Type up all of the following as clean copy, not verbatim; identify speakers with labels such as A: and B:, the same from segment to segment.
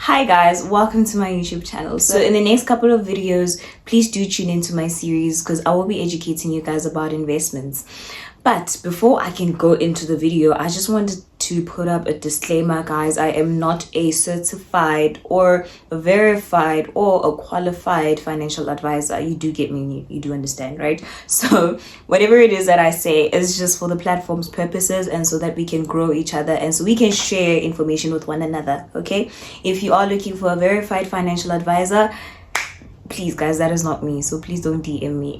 A: Hi guys, welcome to my YouTube channel. So in the next couple of videos, please do tune into my series because I will be educating you guys about investments. But before I can go into the video, I just wanted to put up a disclaimer, guys. I am not a certified or a verified or a qualified financial advisor. You do get me, you do understand, right? So whatever it is that I say is just for the platform's purposes and so that we can grow each other and so we can share information with one another, okay? If you are looking for a verified financial advisor, please guys, that is not me. So please don't DM me.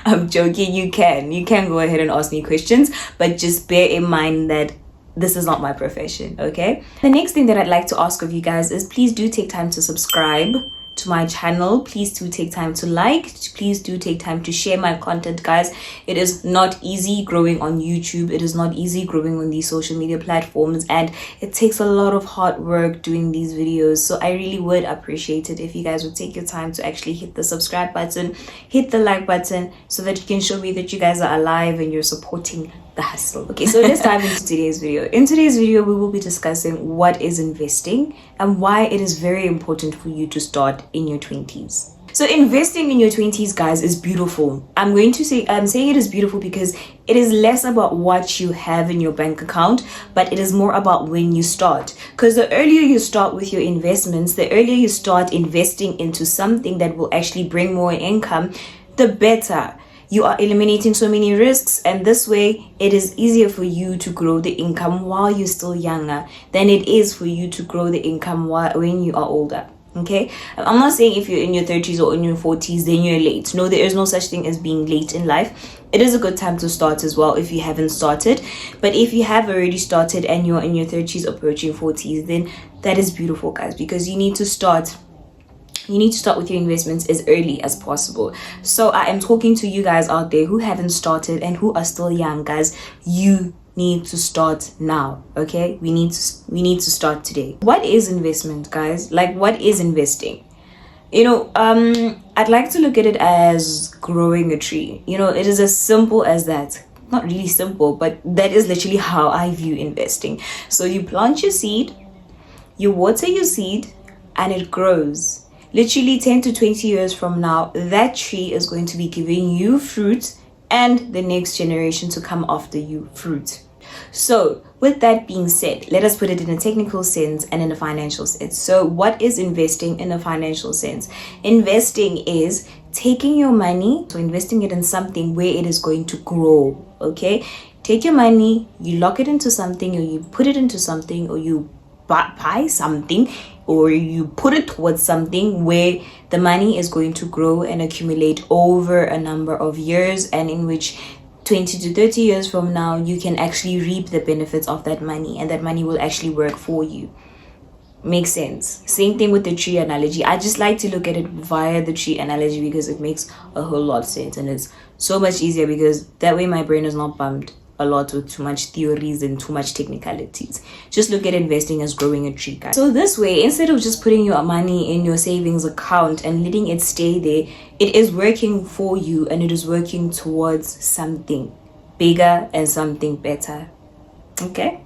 A: I'm joking. You can go ahead and ask me questions, but just bear in mind that this is not my profession, okay? The next thing that I'd like to ask of you guys is please do take time to subscribe to my channel. Please do take time to like. Please do take time to share my content, guys. It is not easy growing on YouTube. It is not easy growing on these social media platforms, and it takes a lot of hard work doing these videos. So I really would appreciate it if you guys would take your time to actually hit the subscribe button, hit the like button, so that you can show me that you guys are alive and you're supporting the hustle. Okay, so let's dive into today's video. In today's video, we will be discussing what is investing and why it is very important for you to start in your 20s. So investing in your 20s, guys, is beautiful. I'm saying it is beautiful because it is less about what you have in your bank account, but it is more about when you start. Because the earlier you start with your investments, the earlier you start investing into something that will actually bring more income, the better. You are eliminating so many risks, and this way it is easier for you to grow the income while you're still younger than it is for you to grow the income when you are older. Okay, I'm not saying if you're in your 30s or in your 40s then you're late. No, there is no such thing as being late in life. It is a good time to start as well if you haven't started, but if you have already started and you're in your 30s approaching 40s, then that is beautiful, guys, because you need to start with your investments as early as possible. So I am talking to you guys out there who haven't started and who are still young, guys. You need to start now, okay? We need to start today. What is investment, guys? Like, what is investing? I'd like to look at it as growing a tree. It is as simple as that. Not really simple, but that is literally how I view investing. So you plant your seed, you water your seed, and it grows. Literally 10 to 20 years from now, that tree is going to be giving you fruit and the next generation to come after you fruit. So with that being said, let us put it in a technical sense and in a financial sense. So what is investing in a financial sense? Investing is taking your money, so investing it in something where it is going to grow, okay? Take your money, you lock it into something, or you put it into something, or you buy something, or you put it towards something where the money is going to grow and accumulate over a number of years, and in which 20 to 30 years from now you can actually reap the benefits of that money, and that money will actually work for you. Makes sense? Same thing with the tree analogy. I just like to look at it via the tree analogy because it makes a whole lot of sense, and it's so much easier because that way my brain is not bumped a lot with too much theories and too much technicalities. Just look at investing as growing a tree, guys. So this way, instead of just putting your money in your savings account and letting it stay there, it is working for you and it is working towards something bigger and something better. Okay,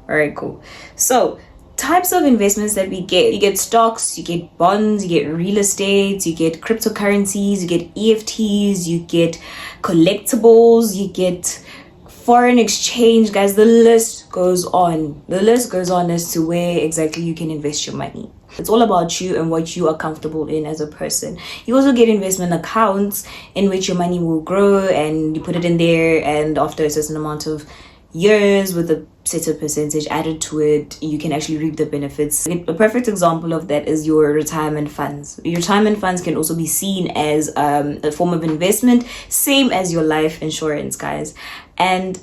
A: all right, cool. So types of investments that we get: you get stocks, you get bonds, you get real estate, you get cryptocurrencies, you get EFTs, you get collectibles, you get foreign exchange, guys. The list goes on as to where exactly you can invest your money. It's all about you and what you are comfortable in as a person. You also get investment accounts in which your money will grow and you put it in there, and after a certain amount of years with a certain percentage added to it, you can actually reap the benefits. A perfect example of that is your retirement funds. Your retirement funds can also be seen as a form of investment, same as your life insurance, guys. And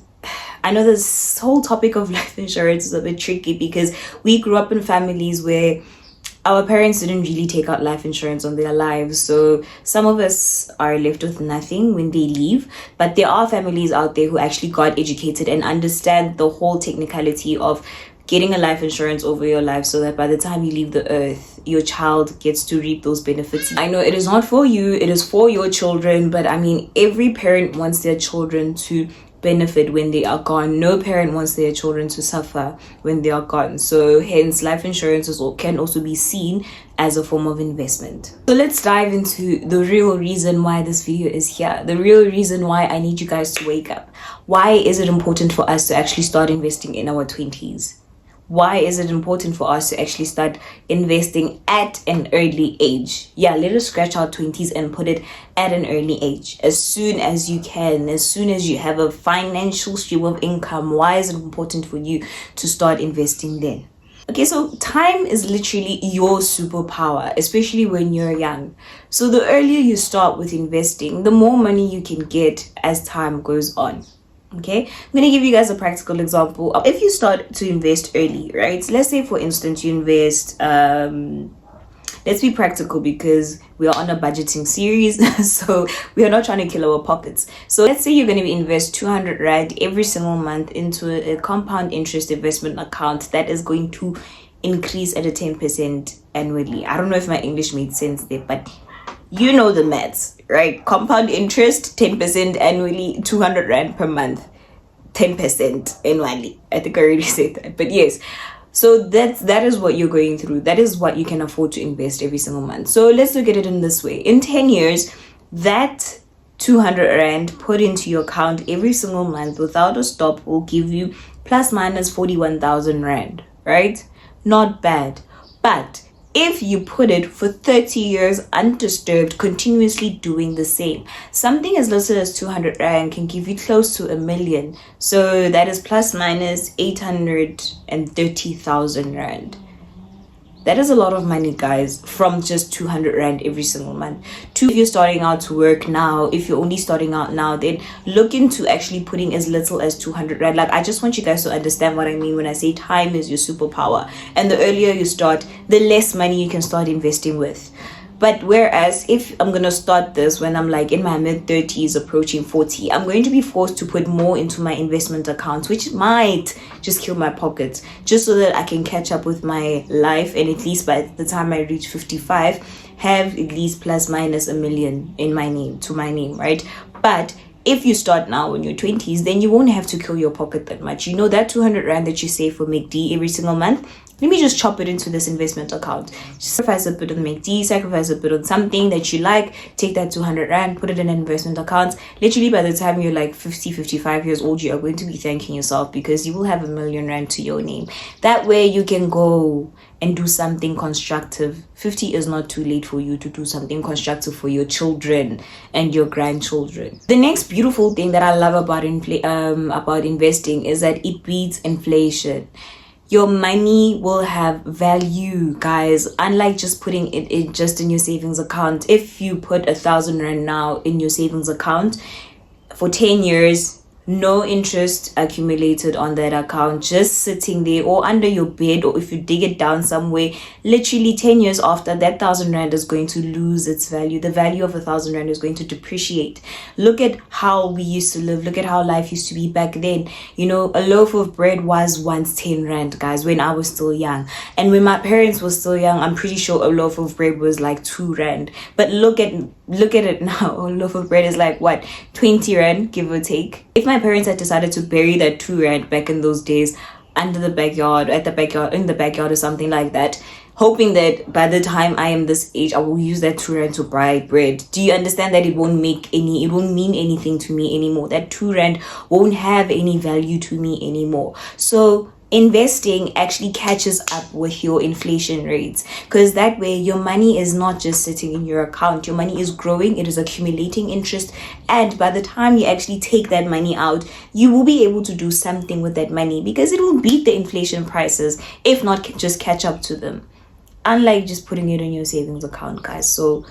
A: I know this whole topic of life insurance is a bit tricky because we grew up in families where our parents didn't really take out life insurance on their lives, so some of us are left with nothing when they leave. But there are families out there who actually got educated and understand the whole technicality of getting a life insurance over your life, so that by the time you leave the earth, your child gets to reap those benefits. I know it is not for you, it is for your children, but I mean, every parent wants their children to benefit when they are gone. No parent wants their children to suffer when they are gone. So hence life insurance can also be seen as a form of investment. So let's dive into the real reason why this video is here. The real reason why I need you guys to wake up. Why is it important for us to actually start investing in our 20s? Why is it important for us to actually start investing at an early age? Yeah, let us scratch our 20s and put it at an early age. As soon as you can, as soon as you have a financial stream of income, why is it important for you to start investing then? Okay, so time is literally your superpower, especially when you're young. So the earlier you start with investing, the more money you can get as time goes on. Okay, I'm going to give you guys a practical example. If you start to invest early, right? Let's say, for instance, you invest, let's be practical because we are on a budgeting series. So we are not trying to kill our pockets. So let's say you're going to invest 200 Rand every single month into a compound interest investment account that is going to increase at a 10% annually. I don't know if my English made sense there, but you know the maths, right? Compound interest, 10% annually, 200 Rand per month, 10% annually. I think I already said that, but yes. So that is what you're going through. That is what you can afford to invest every single month. So let's look at it in this way. In 10 years, that 200 Rand put into your account every single month without a stop will give you plus minus 41,000 Rand, right? Not bad. But if you put it for 30 years undisturbed, continuously doing the same, something as little as 200 Rand can give you close to 1 million. So that is plus minus 830,000 Rand. That is a lot of money, guys, from just 200 Rand every single month. If you're starting out to work now, if you're only starting out now, then look into actually putting as little as 200 Rand. Like, I just want you guys to understand what I mean when I say time is your superpower. And the earlier you start, the less money you can start investing with. But whereas if I'm going to start this when I'm like in my mid-30s approaching 40, I'm going to be forced to put more into my investment accounts, which might just kill my pockets, just so that I can catch up with my life, and at least by the time I reach 55, have at least plus minus 1 million in my name, to my name, right? But if you start now in your 20s, then you won't have to kill your pocket that much. You know, that 200 Rand that you save for MACD every single month, let me just chop it into this investment account. Just sacrifice a bit on MACD, sacrifice a bit on something that you like, take that 200 Rand, put it in an investment account. Literally by the time you're like 50, 55 years old, you are going to be thanking yourself because you will have 1 million Rand to your name. That way you can go and do something constructive. 50 is not too late for you to do something constructive for your children and your grandchildren. The next beautiful thing that I love about investing is that it beats inflation. Your money will have value, guys, unlike just putting it in just in your savings account. If you put 1,000 Rand now in your savings account for 10 years, no interest accumulated on that account, just sitting there or under your bed, or if you dig it down somewhere, literally 10 years after, that 1,000 Rand is going to lose its value. The value of 1,000 Rand is going to depreciate. Look at how we used to live. Look at how life used to be back then. You know, a loaf of bread was once 10 Rand, guys, when I was still young. And when my parents were still young, I'm pretty sure a loaf of bread was like 2 Rand. But look at it now. A loaf of bread is like what, 20 Rand, give or take. If my parents had decided to bury that 2 Rand back in those days under the backyard, in the backyard or something like that, hoping that by the time I am this age, I will use that 2 Rand to buy bread. Do you understand that it won't mean anything to me anymore? That 2 Rand won't have any value to me anymore. So investing actually catches up with your inflation rates, because that way your money is not just sitting in your account. Your money is growing, it is accumulating interest, and by the time you actually take that money out, you will be able to do something with that money because it will beat the inflation prices, if not just catch up to them, unlike just putting it in your savings account, guys. So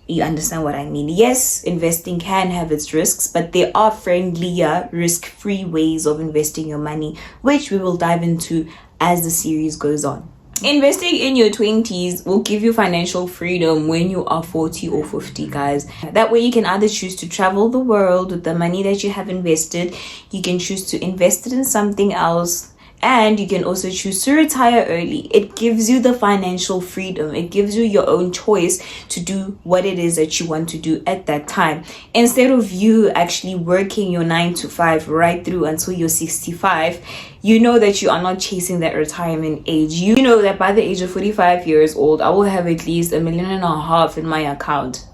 A: you understand what I mean? Yes, investing can have its risks, but there are friendlier, risk-free ways of investing your money, which we will dive into as the series goes on. Investing in your 20s will give you financial freedom when you are 40 or 50, guys. That way you can either choose to travel the world with the money that you have invested. You can choose to invest it in something else And you can also choose to retire early. It gives you the financial freedom. It gives you your own choice to do what it is that you want to do at that time. Instead of you actually working your 9 to 5 right through until you're 65, you know that you are not chasing that retirement age. You know that by the age of 45 years old, I will have at least $1.5 million in my account.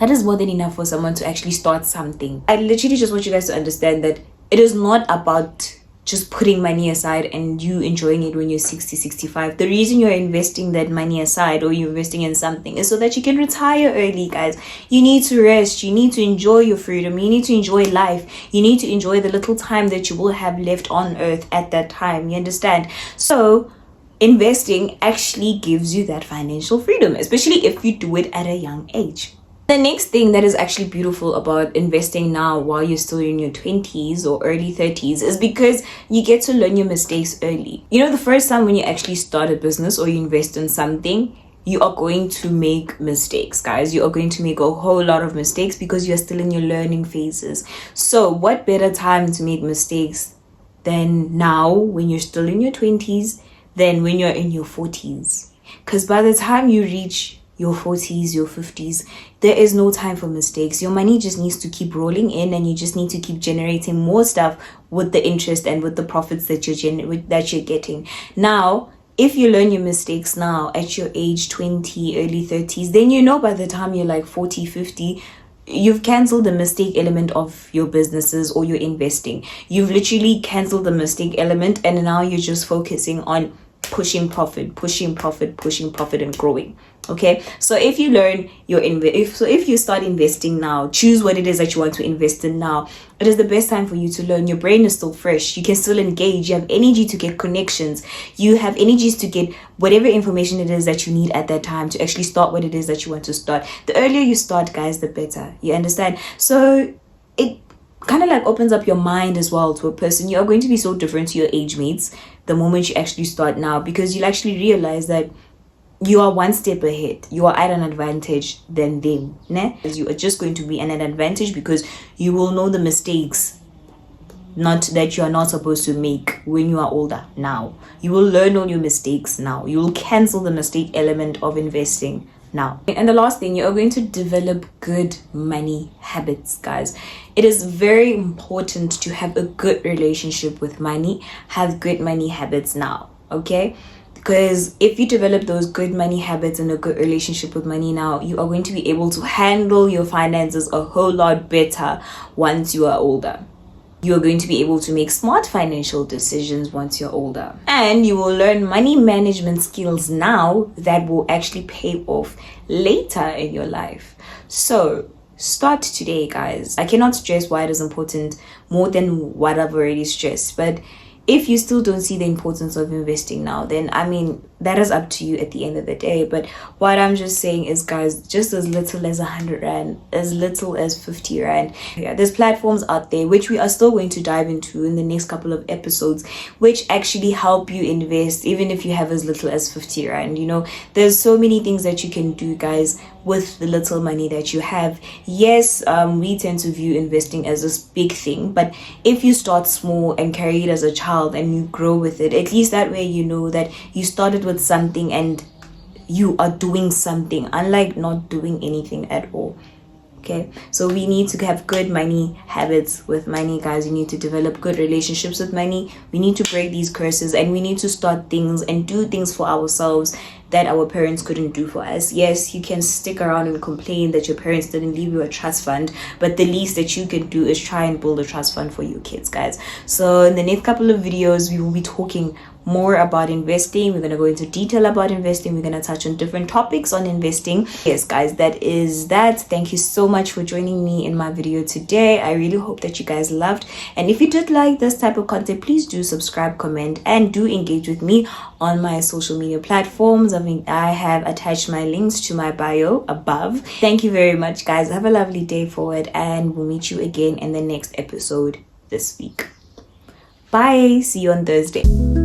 A: That is more than enough for someone to actually start something. I literally just want you guys to understand that it is not about just putting money aside and you enjoying it when you're 60, 65. The reason you're investing that money aside or you're investing in something is so that you can retire early, guys. You need to rest. You need to enjoy your freedom. You need to enjoy life. You need to enjoy the little time that you will have left on earth at that time. You understand? So investing actually gives you that financial freedom, especially if you do it at a young age. The next thing that is actually beautiful about investing now while you're still in your 20s or early 30s is because you get to learn your mistakes early. You know, the first time when you actually start a business or you invest in something, you are going to make mistakes, guys. You are going to make a whole lot of mistakes because you're still in your learning phases. So what better time to make mistakes than now when you're still in your 20s than when you're in your 40s? Because by the time you reach your 40s, your 50s, there is no time for mistakes. Your money just needs to keep rolling in, and you just need to keep generating more stuff with the interest and with the profits that you're getting. Now, if you learn your mistakes now at your age 20, early 30s, then you know by the time you're like 40, 50, you've cancelled the mistake element of your businesses or your investing. You've literally cancelled the mistake element, and now you're just focusing on pushing profit and growing. Okay, so if you learn your if you start investing now, choose what it is that you want to invest in now. It is the best time for you to learn. Your brain is still fresh. You can still engage. You have energy to get connections. You have energies to get whatever information it is that you need at that time to actually start what it is that you want to start. The earlier you start, guys, the better. You understand? So it kind of like opens up your mind as well to a person. You are going to be so different to your age mates the moment you actually start now, because you'll actually realize that you are one step ahead. You are at an advantage than them. Ne? You are just going to be at an advantage because you will know the mistakes not that you are not supposed to make when you are older. Now you will learn all your mistakes. Now you will cancel the mistake element of investing now. And the last thing, you are going to develop good money habits, guys. It is very important to have a good relationship with money. Have good money habits now, okay? Because if you develop those good money habits and a good relationship with money now, you are going to be able to handle your finances a whole lot better once you are older. You are going to be able to make smart financial decisions once you're older. And you will learn money management skills now that will actually pay off later in your life. So start today, guys. I cannot stress why it is important more than what I've already stressed. But if you still don't see the importance of investing now, then I mean, that is up to you at the end of the day. But what I'm just saying is, guys, just as little as 100 Rand, as little as 50 Rand. Yeah, there's platforms out there which we are still going to dive into in the next couple of episodes, which actually help you invest even if you have as little as 50 Rand. You know, there's so many things that you can do, guys, with the little money that you have. Yes, we tend to view investing as this big thing, but if you start small and carry it as a child and you grow with it, at least that way you know that you started with something and you are doing something, unlike not doing anything at all. Okay, so we need to have good money habits with money, guys. We need to develop good relationships with money. We need to break these curses, and we need to start things and do things for ourselves that our parents couldn't do for us. Yes, you can stick around and complain that your parents didn't leave you a trust fund, but the least that you can do is try and build a trust fund for your kids, guys. So in the next couple of videos, we will be talking more about investing. We're going to go into detail about investing. We're going to touch on different topics on investing. Yes, guys, that is that. Thank you so much for joining me in my video today. I really hope that you guys loved, and if you did like this type of content, please do subscribe, comment, and do engage with me on my social media platforms. I have attached my links to my bio above. Thank you very much, guys. Have a lovely day forward, and we'll meet you again in the next episode this week. Bye. See you on Thursday.